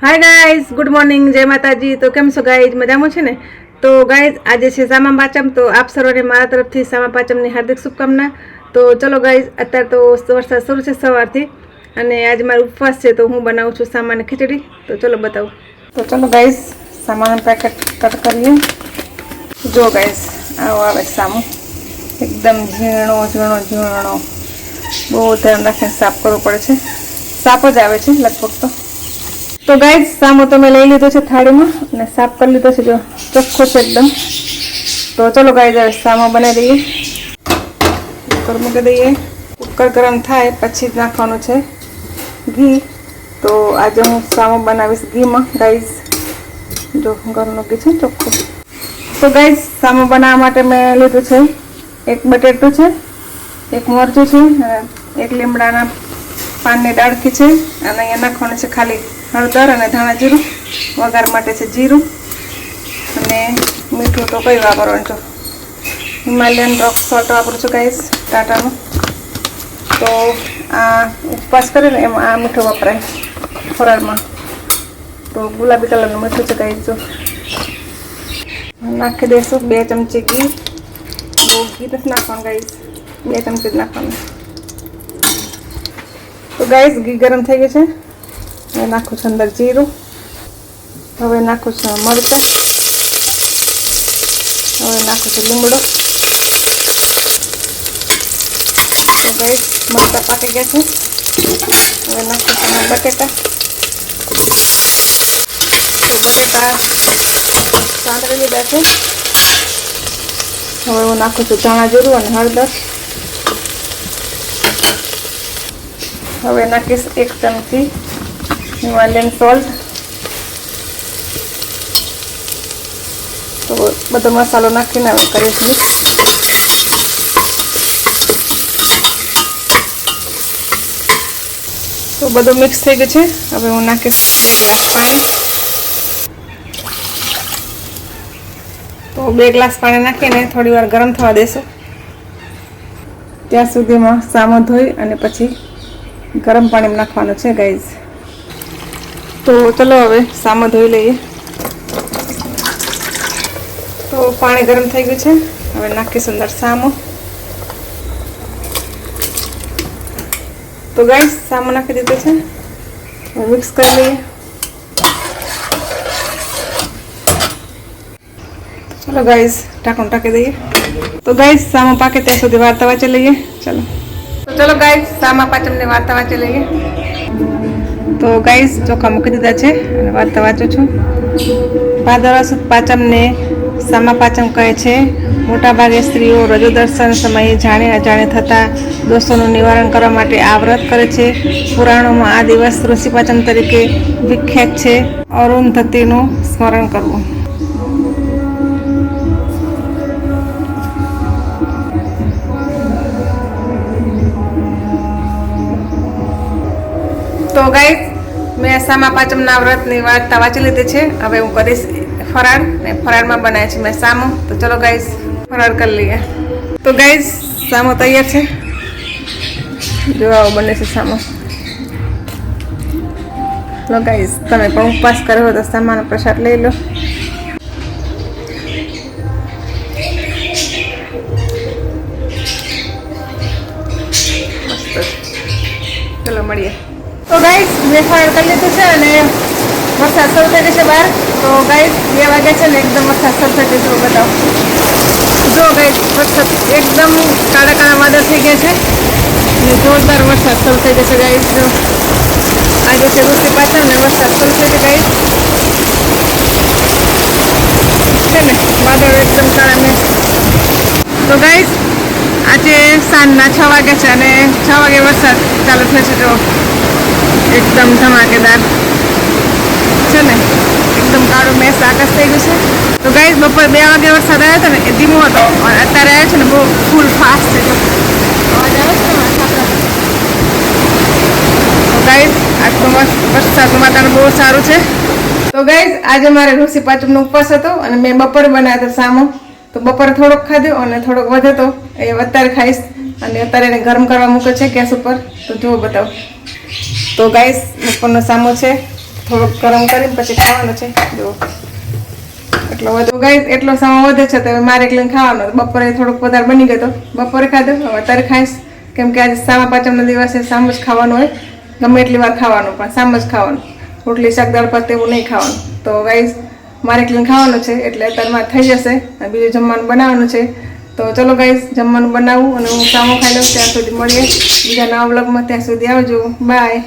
Hi guys, good morning, जय माताजी। तो केम छो गाइज, मजाમાં છે ને? તો ગાઈઝ આજે છે સામા પાંચમ, તો આપ સર્વને મારા તરફથી સામા પાંચમની હાર્દિક શુભકામના। તો ચલો ગાઈઝ, અત્યારે તો વરસાદ શરૂ છે સવારથી અને આજે મારો ઉપવાસ છે, તો હું બનાવું છું સામાની ખીચડી। તો ચલો બતાવું। તો ચલો ગાઈઝ, સામાનું પેકેટ કટ કરીએ। જો ગાઈઝ, આવો આવે સામો, એકદમ ઝીણો ઝીણો ઝીણો, બહુ ધ્યાન રાખીને સાફ કરવું પડે છે। સાફ જ આવે છે લગભગ। તો ગાઈઝ, સામો તો મેં લઈ લીધો છે થાળીમાં અને સાફ કરી લીધો છે, જો ચોખ્ખો છે એકદમ। તો ચલો ગાઈઝ, હવે સામો બનાવી દઈએ। કુકર મૂકી દઈએ। કુકર ગરમ થાય પછી નાખવાનું છે ઘી। તો આજે હું સામો બનાવીશ ઘીમાં ગાઈઝ। જો ઘરનું ઘી છે ચોખ્ખું। તો ગાઈઝ, સામો બનાવવા માટે મેં લીધું છે એક બટેટું છે, એક મરચું છે, એક લીમડાના પાનની ડાળખી છે અને અહીંયા નાખવાનું છે ખાલી હળદર અને ધાણા જીરું, વઘાર માટે છે જીરું અને મીઠું તો કઈ વાપરવાનું છે, હિમાલયન રોક સોલ્ટ વાપરું છું ગાઈઝ, ટાટાનું। તો આ ઉપવાસ કરીને એમાં આ મીઠું વપરાય ફરાળમાં। તો ગુલાબી કલરનું મીઠું છે ગાઈઝ। જો નાખી દઈશું 2 ચમચી ઘી। બહુ ઘી નથી નાખવાનું ગાઈઝ, 2 ચમચી જ નાખવાનું। તો ગાઈઝ, ઘી ગરમ થઈ ગયું છે, હવે નાખું છું અંદર જીરું, હવે નાખું છું મરચાં, હવે નાખું છું લીમડો। તો ગાઈઝ, મરચાં પાકી ગયા છે, હવે નાખું છું બટેટા। તો બટેટા સાંતળી લીધા છે, હવે હું નાખું છું ધાણા જીરું અને હળદર। હવે નાખીશ 1 ચમચી હિમાલયન સોલ્ટ। તો બધો મસાલો નાખીને હવે કરીશ મિક્સ। તો બધું મિક્સ થઈ ગયું છે, હવે હું નાખીશ 2 ગ્લાસ પાણી। તો 2 ગ્લાસ પાણી નાખીને થોડી વાર ગરમ થવા દેશું, ત્યાં સુધીમાં સામો ધોઈ અને પછી ગરમ પાણીમાં નાખવાનું છે ગાઈઝ। તો ચલો હવે સામો ધોઈ લઈએ। તો પાણી ગરમ થઈ ગયું છે, હવે નાખીશું અંદર સામો। તો ગાઈઝ, સામો નાખી દીધો છે, હવે મિક્સ કરી લઈએ। ચલો ગાઈઝ, ઢાંકણ ઢાંકી દઈએ। તો ગાઈઝ, સામો પાકે ત્યાં સુધી વાર્તા વાંચી લઈએ। ચલો ચલો ગાઈઝ, સામા પાંચમની વાર્તા વાંચી લઈએ। તો ગાઈઝ, ચોખા મૂકી દીધા છે અને વાર્તા વાંચું છું। ભાદરવા સુદ પાંચમને સામા પાંચમ કહે છે। મોટાભાગે સ્ત્રીઓ રજો દર્શન સમયે જાણે અજાણે થતા દોષોનું નિવારણ કરવા માટે આ વ્રત કરે છે। પુરાણોમાં આ દિવસ ઋષિ પાંચમ તરીકે વિખ્યાત છે। અરુંધતીનું સ્મરણ કરવું। તો ગાઈઝ, મેં સામા પાંચમના વ્રતની વાર્તા વાંચી લીધી છે, હવે હું કરીશ ફરાળ ને ફરાળમાં બનાવે છે મેં સામો। તો ચલો ગાઈઝ, ફરાળ કરી લઈએ। તો ગાઈઝ, સામો તૈયાર છે, જો આવો બને છે સામો। લો ગાઈઝ, તમે પણ ઉપવાસ કર્યો હોય તો સામાનો પ્રસાદ લઈ લો। ચલો મળીએ। તો ગાઈઝ, મેં ફરાળ કરી લીધું છે અને વરસાદ શરૂ થઈ ગયો છે બહાર। તો ગાઈઝ, 2 વાગ્યા છે ને એકદમ વરસાદ શરૂ થઈ ગયો છે, બતાવો। જો ગાઈઝ, વરસાદ એકદમ કાળા કાળા વાદળ થઈ ગયા છે અને જોરદાર વરસાદ શરૂ થઈ ગયો છે ગાઈઝ। જો આજે છે ઋષિ પાંચમ ને વરસાદ શરૂ થઈ ગયો ગાઈઝ, છે ને વાદળ એકદમ કાળા ને। તો ગાઈઝ, આજે સાંજના 6 વાગ્યા છે અને 6 વાગે વરસાદ ચાલુ થયો છે। જો એકદમ ધમાકેદાર છે ને, એકદમ કાળું મેસ આકાશ થઈ ગયું છે। તો ગાઈઝ, બપોરે 2 વાગે વરસાદ આવ્યો હતો ને એ ધીમો હતો અને અત્યારે આવ્યો છે ને બહુ ફૂલ ફાસ્ટ છે। જો અવાજ આવે છે ને છાપરા। તો ગાઈઝ, આજનો વરસાદનું વાતાવરણ બહુ સારું છે। તો ગાઈઝ, આજે મારે ઋષિ પાંચમનો ઉપવાસ હતો અને મેં બપોરે બનાવ્યો હતો સામો। તો બપોરે થોડોક ખાધો અને થોડોક વધે તો એ અત્યારે ખાઈશ અને અત્યારે એને ગરમ કરવા મૂક્યો છે ગેસ ઉપર। તો જો બતાવો। તો ગાઈઝ, બપોરનો સામો છે, થોડોક ગરમ કરીને પછી ખાવાનો છે જો એટલો વધુ ગાઈસ એટલો સમય વધે છે તો મારે એકલે ખાવાનો બપોરે થોડોક વધારે બની ગયો તો બપોરે ખાધો હવે અત્યારે ખાઈશ કેમ કે આજે સામા પાંચમના દિવસે સામ જ ખાવાનું હોય ગમે એટલી વાર ખાવાનું પણ સામ જ ખાવાનું રોટલી શાક દાળ ભાત એવું નહીં ખાવાનું તો ગાઈસ મારે એકલે ખાવાનું છે એટલે અત્યારમાં થઈ જશે બીજું જમવાનું બનાવવાનું છે તો ચલો ગાઈસ જમવાનું બનાવું અને હું સામો ખાઈ લઉં ત્યાં સુધી મળીએ બીજા નવા વ્લોગમાં ત્યાં સુધી આવજો બાય